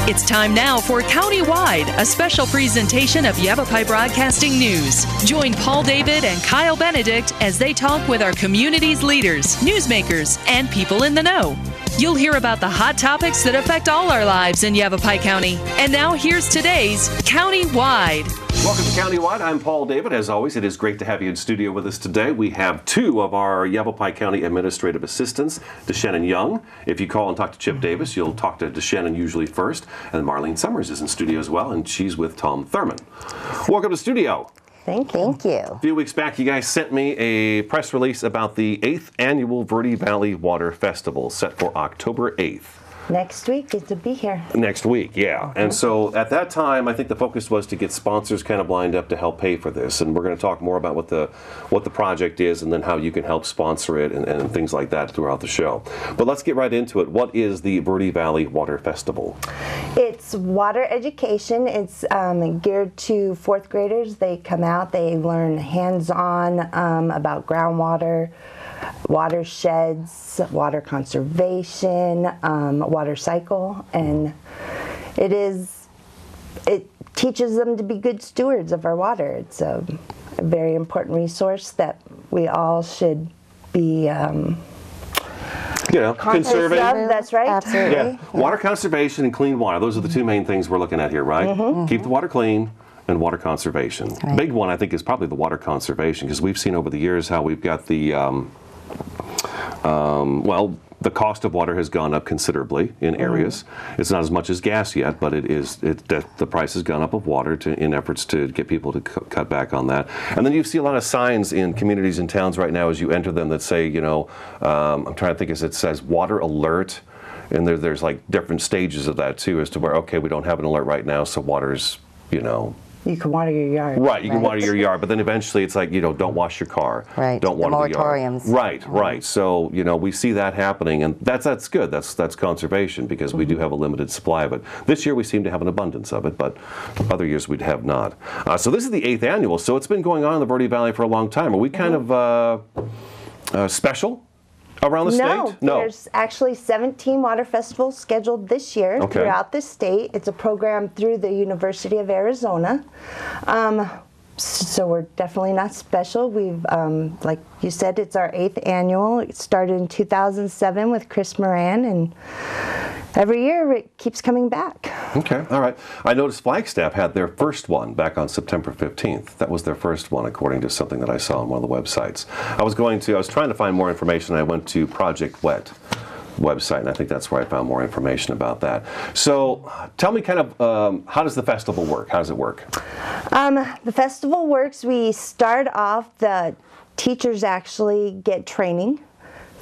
It's time now for Countywide, a special presentation of Yavapai Broadcasting News. Join Paul David and Kyle Benedict as they talk with our community's leaders, newsmakers, and people in the know. You'll hear about the hot topics that affect all our lives in Yavapai County. And now here's today's Countywide. Welcome to Countywide. I'm Paul David. As always, it is great to have you in studio with us today. We have two of our Yavapai County administrative assistants, DeShannon Young. If you call and talk to Chip Davis, you'll talk to DeShannon usually first. And Marlene Summers is in studio as well, and she's with Tom Thurman. Welcome to studio. Thank you. A few weeks back, you guys sent me a press release about the 8th Annual Verde Valley Water Festival, set for October 8th. Next week is to be here. Next week, yeah. And so at that time, I think the focus was to get sponsors kind of lined up to help pay for this. And we're going to talk more about what the project is and then how you can help sponsor it and things like that throughout the show. But let's get right into it. What is the Verde Valley Water Festival? It's water education. It's geared to fourth graders. They come out, they learn hands-on about groundwater, watersheds, water conservation, water cycle, and it teaches them to be good stewards of our water. It's a very important resource that we all should be conserving. That's right. Absolutely. Yeah. Water conservation and clean water. Those are the two main things we're looking at here, right? Mm-hmm. Keep the water clean and water conservation. Right. Big one, I think, is probably the water conservation, because we've seen over the years how we've got the the cost of water has gone up considerably in areas. It's not as much as gas yet, but the price has gone up of water in efforts to get people to cut back on that. And then you see a lot of signs in communities and towns right now as you enter them that say, I'm trying to think, it says water alert, and there's like different stages of that too, as to where, okay, we don't have an alert right now, so water's, You can water your yard. Right, you can water your yard, but then eventually it's like, don't wash your car. Right, Don't water the yard. moratoriums. Right. So, we see that happening, and that's good. That's conservation, because we do have a limited supply of it. This year we seem to have an abundance of it, but other years we'd have not. So this is the 8th annual, so it's been going on in the Verde Valley for a long time. Are we kind of special around the state? No, there's actually 17 water festivals scheduled this year throughout the state. It's a program through the University of Arizona. So we're definitely not special. We've, like you said, it's our 8th annual. It started in 2007 with Chris Moran, and every year it keeps coming back. Okay, all right. I noticed Flagstaff had their first one back on September 15th. That was their first one, according to something that I saw on one of the websites. I was trying to find more information, and I went to Project Wet website, and I think that's where I found more information about that. So tell me kind of, how does the festival work? How does it work? The festival works, we start off, the teachers actually get training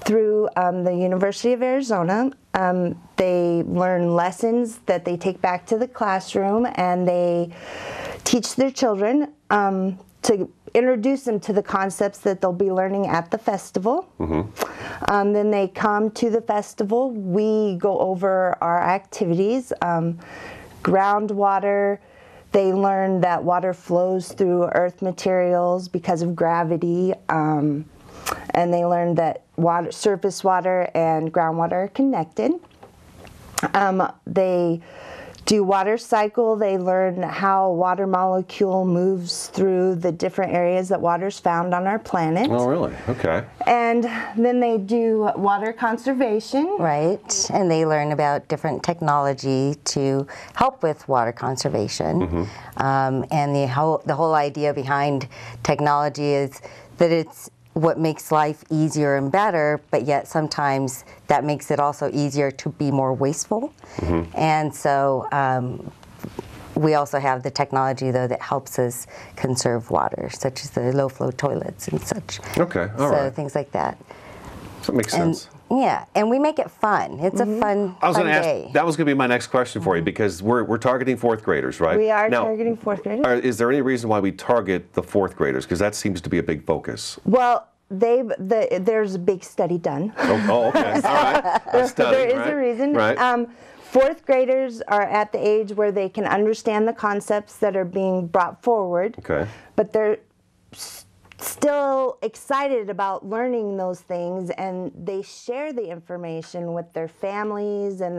through the University of Arizona. They learn lessons that they take back to the classroom, and they teach their children to introduce them to the concepts that they'll be learning at the festival. Mm-hmm. Then they come to the festival. We go over our activities. Groundwater, they learn that water flows through earth materials because of gravity. And they learn that surface water and groundwater are connected. They do water cycle. They learn how water molecule moves through the different areas that water's found on our planet. Oh, really? Okay. And then they do water conservation. Right, and they learn about different technology to help with water conservation. Mm-hmm. And the whole idea behind technology is that it's what makes life easier and better, but yet sometimes that makes it also easier to be more wasteful. Mm-hmm. And so we also have the technology, though, that helps us conserve water, such as the low-flow toilets and such. Okay, all right. So things like that. That makes sense. Yeah, and we make it fun. It's a fun day. That was going to be my next question for you, because we're targeting fourth graders, right? We are targeting fourth graders. Is there any reason why we target the fourth graders? Because that seems to be a big focus. Well, there's a big study done. Oh, okay. All right. There is a reason. Right. Fourth graders are at the age where they can understand the concepts that are being brought forward. Okay. But they're still excited about learning those things, and they share the information with their families and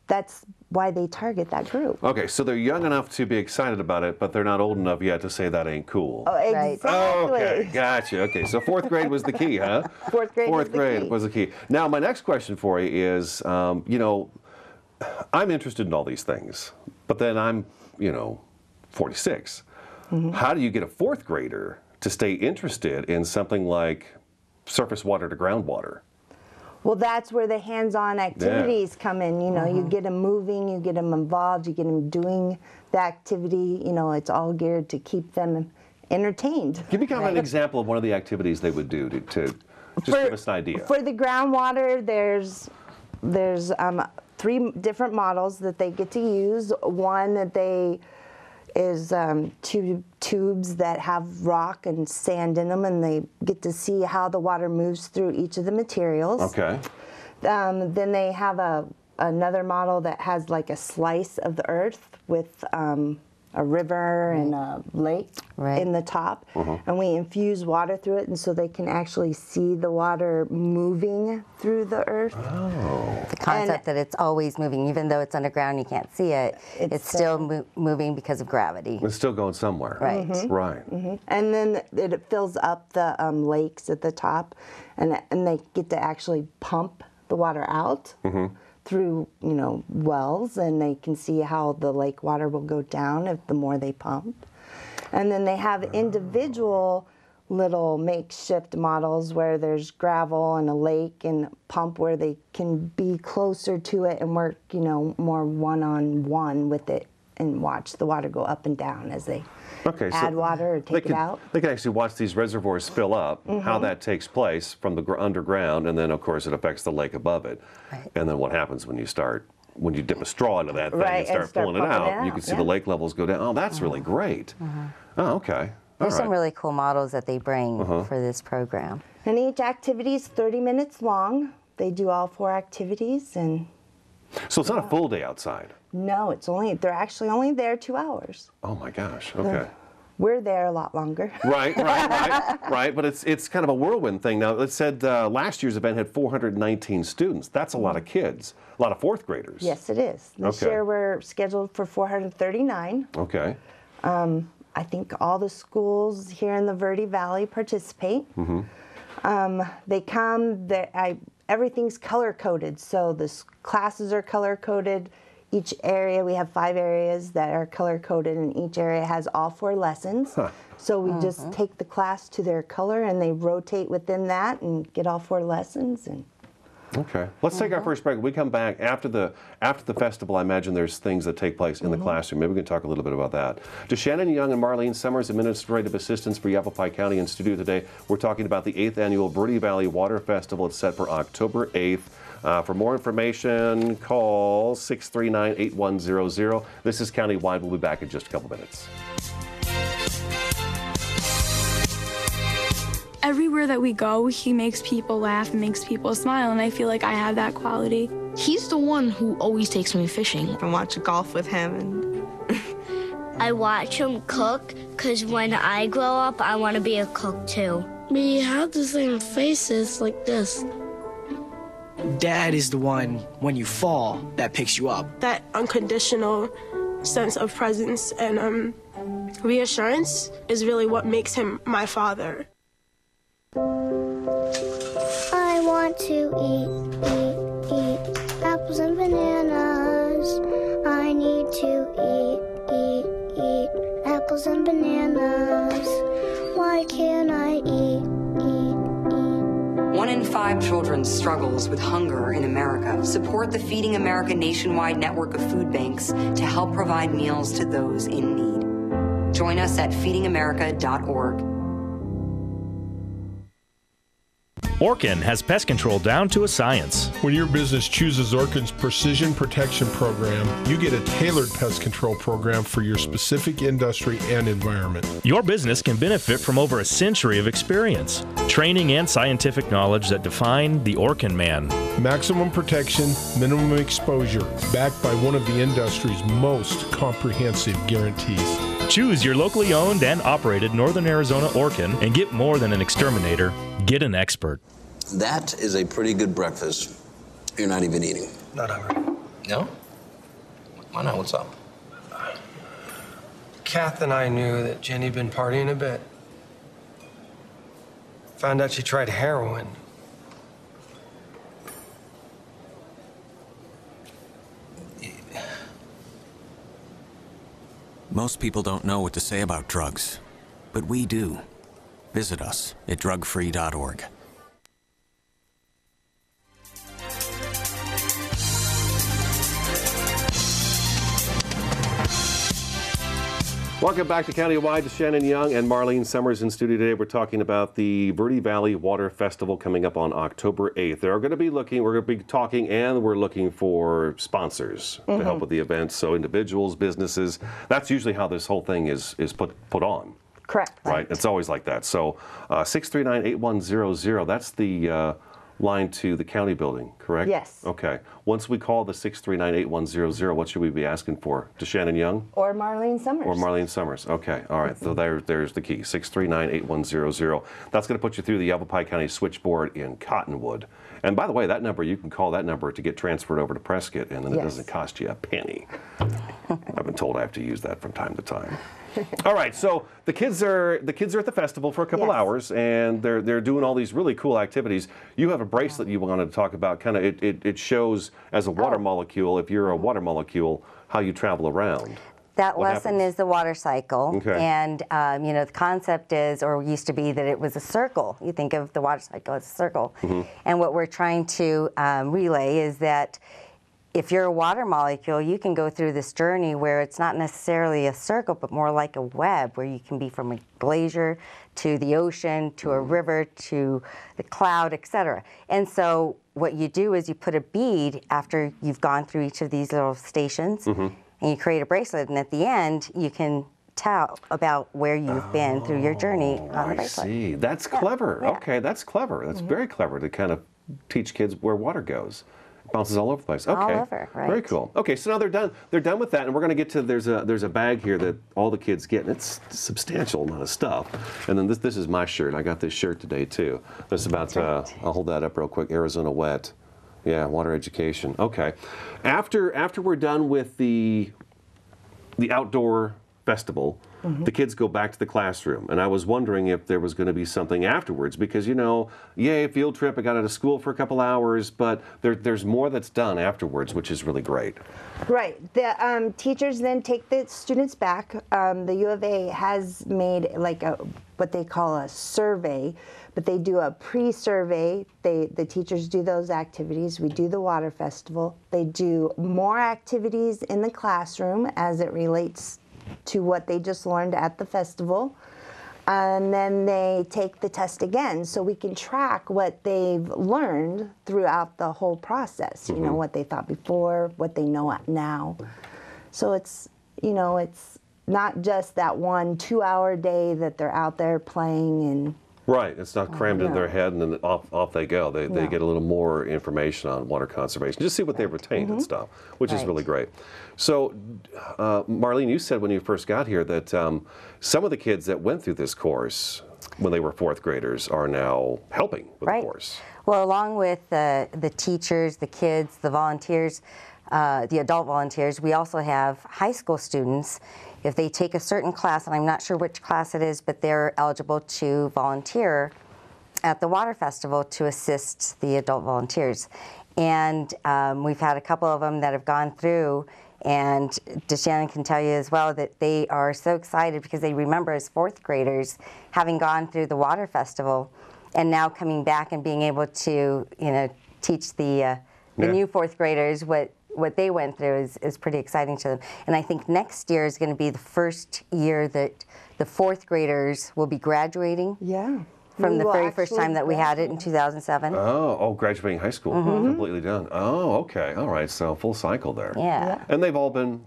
that's why they target that group. Okay, so they're young enough to be excited about it, but they're not old enough yet to say that ain't cool. Oh, exactly. Okay, gotcha. Okay, so 4th grade was the key, huh? Fourth grade was the key. Now, my next question for you is, you know, I'm interested in all these things, but then I'm, you know, 46. How do you get a 4th grader to stay interested in something like surface water to groundwater? Well, that's where the hands-on activities come in. You know, you get them moving, you get them involved, you get them doing the activity. You know, it's all geared to keep them entertained. Give me kind of an example of one of the activities they would do to just give us an idea. For the groundwater, there's 3 different models that they get to use. One that is tubes that have rock and sand in them, and they get to see how the water moves through each of the materials. Okay. Then they have another model that has like a slice of the earth with a river and a lake in the top, and we infuse water through it, and so they can actually see the water moving through the earth. Oh. The concept that it's always moving, even though it's underground, you can't see it. It's still moving because of gravity. It's still going somewhere. Right. Right. And then it fills up the lakes at the top, and they get to actually pump the water out. Through, you know, wells, and they can see how the lake water will go down if the more they pump. And then they have individual little makeshift models where there's gravel and a lake and pump where they can be closer to it and work, you know, more one-on-one with it and watch the water go up and down as they add water or take it out. They can actually watch these reservoirs fill up, how that takes place from the underground, and then of course it affects the lake above it. And then what happens when you dip a straw into that thing and start pulling it out, you can see the lake levels go down. Oh, that's really great. Oh, okay. There's some really cool models that they bring for this program. And each activity is 30 minutes long. They do all 4 activities, and so it's not a full day outside. No, they're actually only there 2 hours. Oh my gosh, okay. We're there a lot longer. Right, but it's kind of a whirlwind thing. Now, it said last year's event had 419 students. That's a lot of kids, a lot of 4th graders. Yes, it is. This year we're scheduled for 439. Okay. I think all the schools here in the Verde Valley participate. They come, everything's color-coded, so the classes are color-coded. Each area, we have 5 areas that are color-coded, and each area has all 4 lessons. So we just take the class to their color, and they rotate within that and get all 4 lessons. And okay, let's take our first break. When we come back after the festival, I imagine there's things that take place in the classroom. Maybe we can talk a little bit about that. To Shannon Young and Marlene Summers, Administrative Assistants for Yavapai County in studio today. We're talking about the 8th Annual Verde Valley Water Festival. It's set for October 8th. For more information, call 639-8100. This is Countywide. We'll be back in just a couple minutes. Everywhere that we go, he makes people laugh and makes people smile, and I feel like I have that quality. He's the one who always takes me fishing. I watch golf with him. And I watch him cook, because when I grow up, I want to be a cook too. We have the same faces like this. Dad is the one, when you fall, that picks you up. That unconditional sense of presence and reassurance is really what makes him my father. I want to eat apples and bananas. I need to eat apples and bananas. Why can't I eat? 1 in 5 children struggles with hunger in America. Support the Feeding America nationwide network of food banks to help provide meals to those in need. Join us at feedingamerica.org. Orkin has pest control down to a science. When your business chooses Orkin's Precision Protection Program, you get a tailored pest control program for your specific industry and environment. Your business can benefit from over a century of experience, training, and scientific knowledge that define the Orkin man. Maximum protection, minimum exposure, backed by one of the industry's most comprehensive guarantees. Choose your locally owned and operated Northern Arizona Orkin and get more than an exterminator. Get an expert. That is a pretty good breakfast. You're not even eating. Not hungry. No? Why not? What's up? Kath and I knew that Jenny'd been partying a bit. Found out she tried heroin. Most people don't know what to say about drugs, but we do. Visit us at drugfree.org. Welcome back to Countywide. Shannon Young and Marlene Summers in studio today. We're talking about the Verde Valley Water Festival coming up on October 8th. We're going to be talking, and we're looking for sponsors to help with the event. So individuals, businesses, that's usually how this whole thing is put on. Correct. Right? It's always like that. So 639-8100, that's the line to the county building, correct? Yes. Okay. Once we call the 639-8100, what should we be asking for? To Shannon Young? Or Marlene Summers. Or Marlene Summers. Okay. All right. So there's the key. 639-8100. That's going to put you through the Yavapai County switchboard in Cottonwood. And by the way, that number, you can call that number to get transferred over to Prescott, and then it doesn't cost you a penny. I've been told I have to use that from time to time. All right, so the kids are at the festival for a couple hours, and they're doing all these really cool activities. You have a bracelet you wanted to talk about. Kind of it shows as a water molecule, if you're a water molecule, how you travel around. That lesson is the water cycle, Okay. and the concept is, or used to be, that it was a circle. You think of the water cycle as a circle, and what we're trying to relay is that if you're a water molecule, you can go through this journey where it's not necessarily a circle, but more like a web, where you can be from a glacier to the ocean, to a river, to the cloud, etc. And so what you do is you put a bead after you've gone through each of these little stations, and you create a bracelet, and at the end, you can tell about where you've been through your journey on the bracelet. I see. That's clever. Yeah. Okay, that's clever. That's very clever to kind of teach kids where water goes. Bounces all over the place. Okay. All over, right. Very cool. Okay, so now they're done. They're done with that, and we're going to get to there's a bag here that all the kids get, and it's a substantial amount of stuff. And then this is my shirt. I got this shirt today too. That's about. I'll hold that up real quick. Arizona Wet. Yeah, water education. Okay. After we're done with the outdoor festival, the kids go back to the classroom, and I was wondering if there was going to be something afterwards, because yay, field trip, I got out of school for a couple hours, but there's more that's done afterwards, which is really great. Right. The teachers then take the students back. The U of A has made what they call a survey, but they do a pre-survey. The teachers do those activities. We do the water festival. They do more activities in the classroom as it relates to what they just learned at the festival. And then they take the test again, so we can track what they've learned throughout the whole process. You know, what they thought before, what they know now. So it's not just that 1-2 hour day that they're out there playing and. Right, it's not crammed in their head and then off they go. They get a little more information on water conservation, just see what they retained and stuff, which is really great. So, Marlene, you said when you first got here that some of the kids that went through this course when they were fourth graders are now helping with the course. Well, along with the teachers, the kids, the volunteers, the adult volunteers, we also have high school students. If they take a certain class, and I'm not sure which class it is, but they're eligible to volunteer at the water festival to assist the adult volunteers. And we've had a couple of them that have gone through, and DeShannon can tell you as well that they are so excited because they remember as fourth graders having gone through the water festival and now coming back and being able to teach the new fourth graders what they went through is pretty exciting to them. And I think next year is going to be the first year that the fourth graders will be graduating. Yeah. From the very first time that we had it in 2007. Oh, graduating high school, completely done. Oh, okay, all right, so full cycle there. Yeah. And they've all been,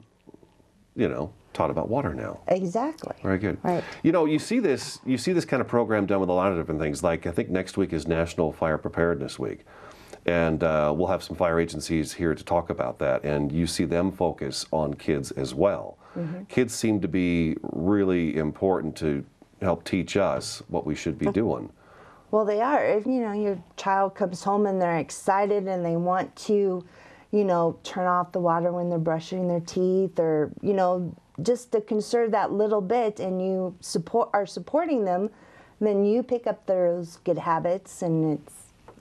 taught about water now. Exactly. Very good. Right. You see this kind of program done with a lot of different things. Like I think next week is National Fire Preparedness Week. And we'll have some fire agencies here to talk about that, and you see them focus on kids as well. Kids seem to be really important to help teach us what we should be doing. Well, they are. If your child comes home and they're excited and they want to you know, turn off the water when they're brushing their teeth, or, you know, just to conserve that little bit, and you are supporting them, then you pick up those good habits, and it's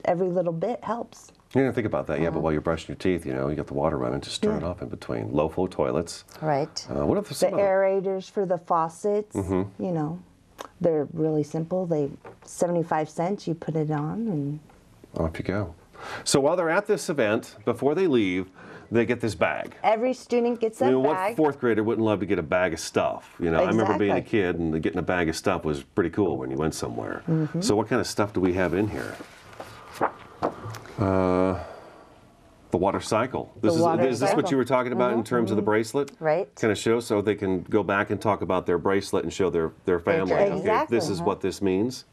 every little bit helps. You didn't think about that, yeah, but while you're brushing your teeth, you know, you got the water running, just turn it off in between. Low-flow toilets. Right. What if the aerators for the faucets, you know, they're really simple. 75 cents, you put it on, and off you go. So while they're at this event, before they leave, they get this bag. Every student gets that What bag. fourth grader wouldn't love to get a bag of stuff? You know, I remember being a kid, and getting a bag of stuff was pretty cool when you went somewhere. So what kind of stuff do we have in here? The water cycle. Is this what you were talking about in terms of the bracelet? Right. Kind of show so they can go back and talk about their bracelet and show their family. Exactly. Okay, this is what this means.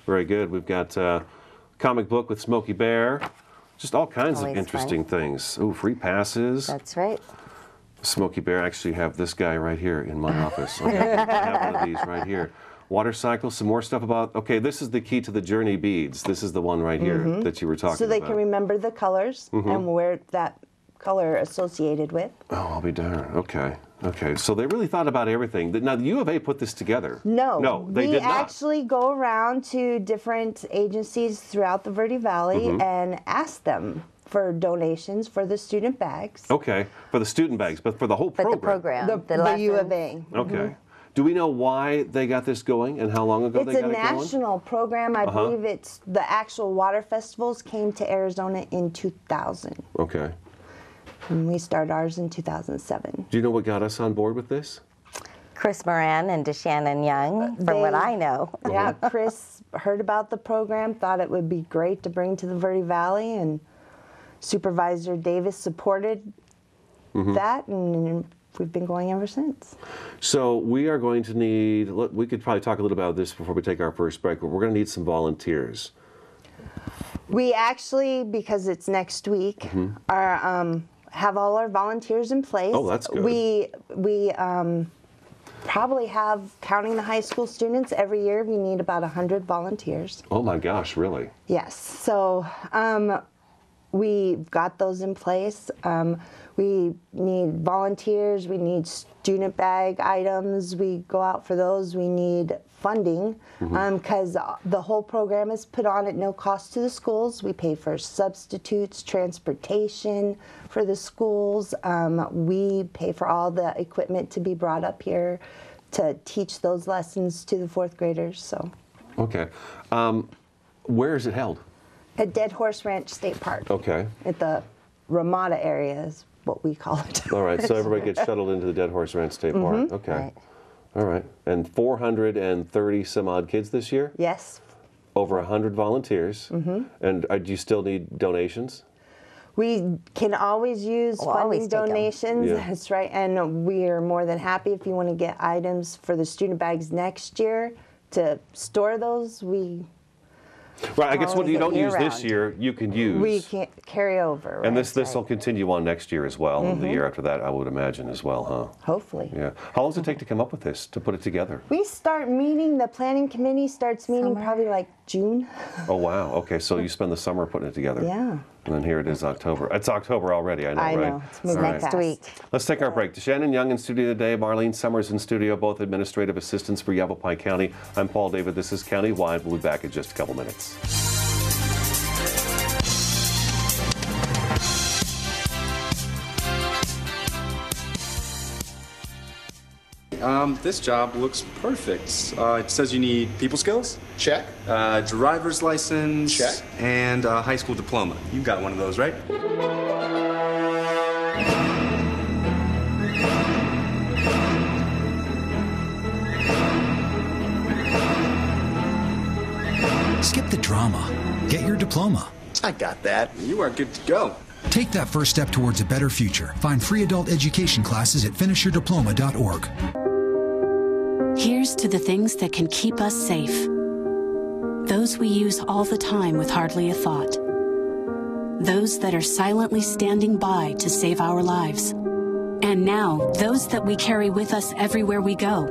Very good. We've got a comic book with Smokey Bear. Just all kinds of interesting things. Ooh, free passes. That's right. Smokey Bear. Actually have this guy right here in my office. I have one of these right here. Water cycle, some more stuff about, okay, this is the key to the journey beads. This is the one right here that you were talking about. So they can remember the colors and where that color associated with. Oh, I'll be darned. Okay. Okay. So they really thought about everything. Now, the U of A put this together. No, they did not. We actually go around to different agencies throughout the Verde Valley and ask them for donations for the student bags. Okay, for the student bags, but for the whole program. The program. The U of A. Okay. Do we know why they got this going and how long ago they got it going? It's a national program. I believe it's the actual water festivals came to Arizona in 2000. Okay. And we started ours in 2007. Do you know what got us on board with this? Chris Moran and DeShannon Young, from what I know. Yeah, Chris heard about the program, thought it would be great to bring to the Verde Valley, and Supervisor Davis supported that, and we've been going ever since. So we are going to need, we could probably talk a little about this before we take our first break, but we're going to need some volunteers. We actually, because it's next week, are have all our volunteers in place. Oh, that's good. We probably have, counting the high school students, every year we need about 100 volunteers. Oh my gosh, really? Yes. So we've got those in place. We need volunteers, we need student bag items, we go out for those, we need funding, because the whole program is put on at no cost to the schools. We pay for substitutes, transportation for the schools. We pay for all the equipment to be brought up here to teach those lessons to the fourth graders. So. Okay. Where is it held? At Dead Horse Ranch State Park. Okay. At the Ramada area is what we call it. All right, so everybody gets shuttled into the Dead Horse Ranch State Park. Okay. Right. All right. And 430 some odd kids this year? Yes. Over 100 volunteers. And do you still need donations? We can always use funding donations. Yeah. That's right. And we are more than happy if you want to get items for the student bags next year to store those. Right, I guess what you don't use this year, you can use. We can't carry over. And this will continue on next year as well, and the year after that, I would imagine as well, huh? Hopefully. Yeah. How long does it take to come up with this, to put it together? We start meeting, the planning committee starts meeting probably like June. Oh, wow. Okay, so you spend the summer putting it together. Yeah. And then here it is, October. It's October already, I know, right? I know. It's moving next week. Let's take our break. DeShannon Young in studio today, Marlene Summers in studio, both administrative assistants for Yavapai County. I'm Paul David. This is Countywide. We'll be back in just a couple minutes. This job looks perfect. It says you need people skills. Check. Driver's license. Check. And a high school diploma. You got one of those, right? Skip the drama. Get your diploma. I got that. You are good to go. Take that first step towards a better future. Find free adult education classes at finishyourdiploma.org. Here's to the things that can keep us safe. Those we use all the time with hardly a thought. Those that are silently standing by to save our lives. And now, those that we carry with us everywhere we go.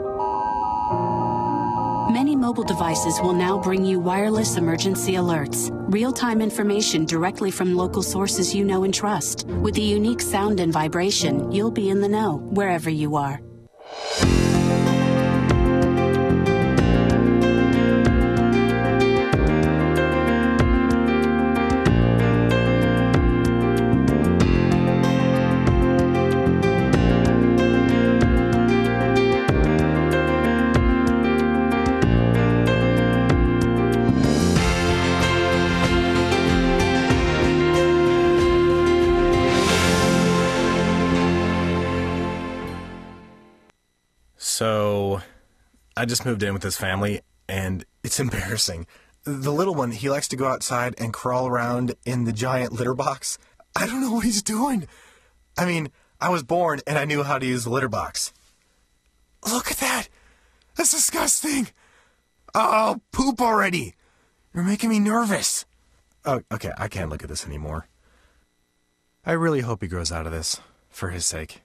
Many mobile devices will now bring you wireless emergency alerts, real-time information directly from local sources you know and trust. With the unique sound and vibration, you'll be in the know wherever you are. So, I just moved in with his family, and it's embarrassing. The little one, he likes to go outside and crawl around in the giant litter box. I don't know what he's doing. I mean, I was born, and I knew how to use the litter box. Look at that! That's disgusting! Oh, poop already! You're making me nervous. Oh, okay, I can't look at this anymore. I really hope he grows out of this, for his sake.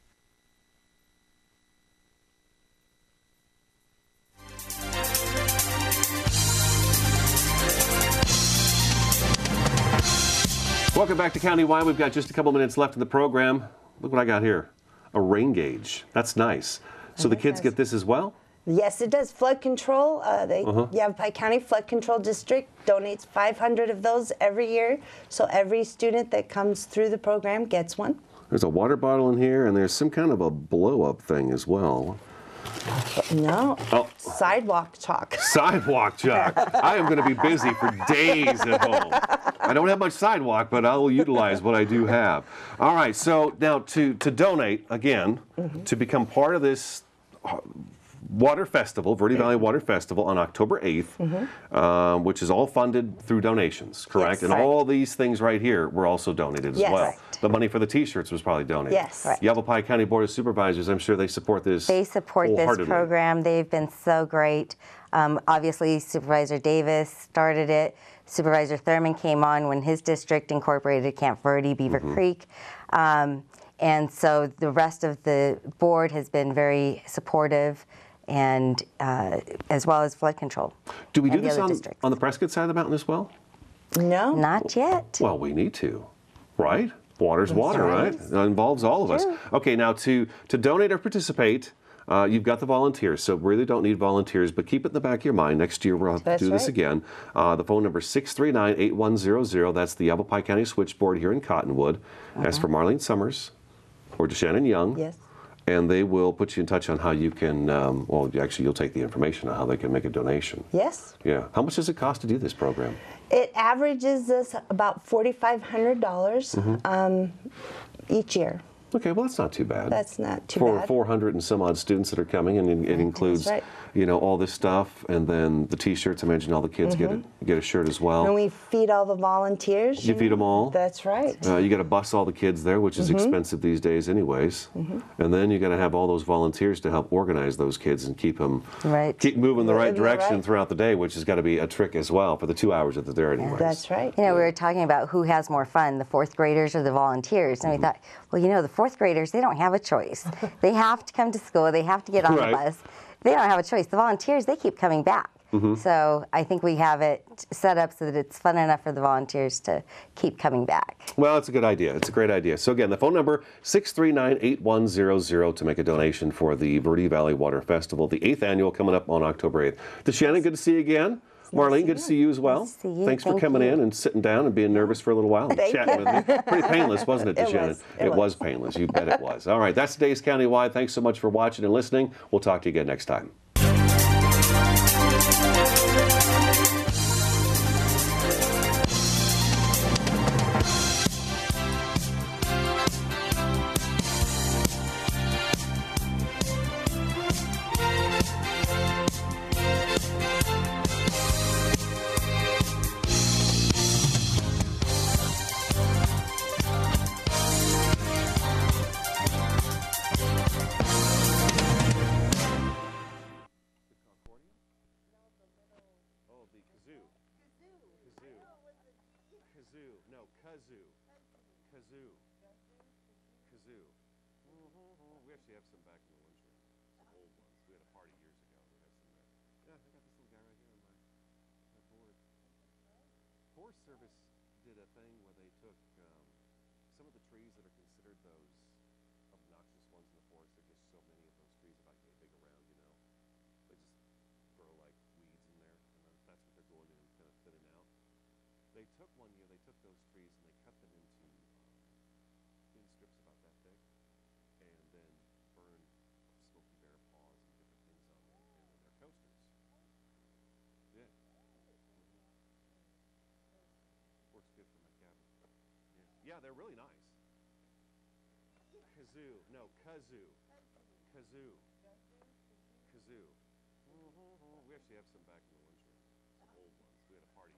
Welcome back to Countywide. We've got just a couple minutes left in the program. Look what I got here. A rain gauge. That's nice. So the kids get this as well? Yes, it does. Flood control. The Yavapai County Flood Control District donates 500 of those every year. So every student that comes through the program gets one. There's a water bottle in here, and there's some kind of a blow-up thing as well. No. Oh. Sidewalk chalk. Sidewalk chalk. I am going to be busy for days at home. I don't have much sidewalk, but I will utilize what I do have. All right, so now to donate, again, to become part of this Water Festival, Verde Valley Water Festival on October 8th, which is all funded through donations, correct? Yes, and all these things right here were also donated as well. Correct. The money for the T-shirts was probably donated. Yes. Right. Yavapai County Board of Supervisors, I'm sure they support this. They support this program. They've been so great. Obviously, Supervisor Davis started it. Supervisor Thurman came on when his district incorporated Camp Verde, Beaver Creek. And so the rest of the board has been very supportive, and as well as flood control. Do we do this on the Prescott side of the mountain as well? No. Not yet. Well, we need to, right? Water's water, right? It involves all of us. Okay, now to donate or participate, you've got the volunteers, so really don't need volunteers, but keep it in the back of your mind. Next year we'll have to do this again. The phone number is 639-8100. That's the Yavapai County switchboard here in Cottonwood. Ask for Marlene Summers or DeShannon Young. Yes. And they will put you in touch on how you can, well, actually, you'll take the information on how they can make a donation. Yes. Yeah. How much does it cost to do this program? It averages us about $4,500 each year. Okay, well, that's not too bad. That's not too bad. bad. For 400 and some odd students that are coming, and it includes, you know, all this stuff, and then the T-shirts. I imagine all the kids get a shirt as well. And we feed all the volunteers. You feed them all? That's right. You got to bus all the kids there, which is expensive these days anyways. And then you got to have all those volunteers to help organize those kids and keep them, keep moving the right direction throughout the day, which has got to be a trick as well for the 2 hours that they're there anyways. That's right. You know, we were talking about who has more fun, the fourth graders or the volunteers, and we thought, well, you know, the fourth graders, they don't have a choice. They have to come to school. They have to get on the bus. They don't have a choice. The volunteers, they keep coming back. So I think we have it set up so that it's fun enough for the volunteers to keep coming back. Well, it's a good idea. It's a great idea. So again, the phone number, 639-8100 to make a donation for the Verde Valley Water Festival, the 8th annual coming up on October 8th. DeShannon, good to see you again. Marlene, good to see you as well. Thanks for coming in and sitting down and being nervous for a little while and chatting with me. Pretty painless, wasn't it, DeShannon? It was painless. You bet it was. All right, that's today's Countywide. Thanks so much for watching and listening. We'll talk to you again next time. We actually have some back in the lunchroom. Some old ones. We had a party years ago. We had some there. Yeah, I got this little guy right Forest Service did a thing where they took some of the trees that are considered those obnoxious ones in the forest. There's just so many of those trees about yay big around, you know. They just grow like weeds in there, and that's what they're going in and kind of thinning out. They took one year, they took those trees and they cut them into thin strips about that thick, and then burned smoky bear paws and different things on them, and then they're coasters. Yeah. Works good for my cabin. Yeah, they're really nice. Kazoo. No, kazoo. Kazoo. Kazoo. We actually have some back in the lunchroom. Some old ones. We had a party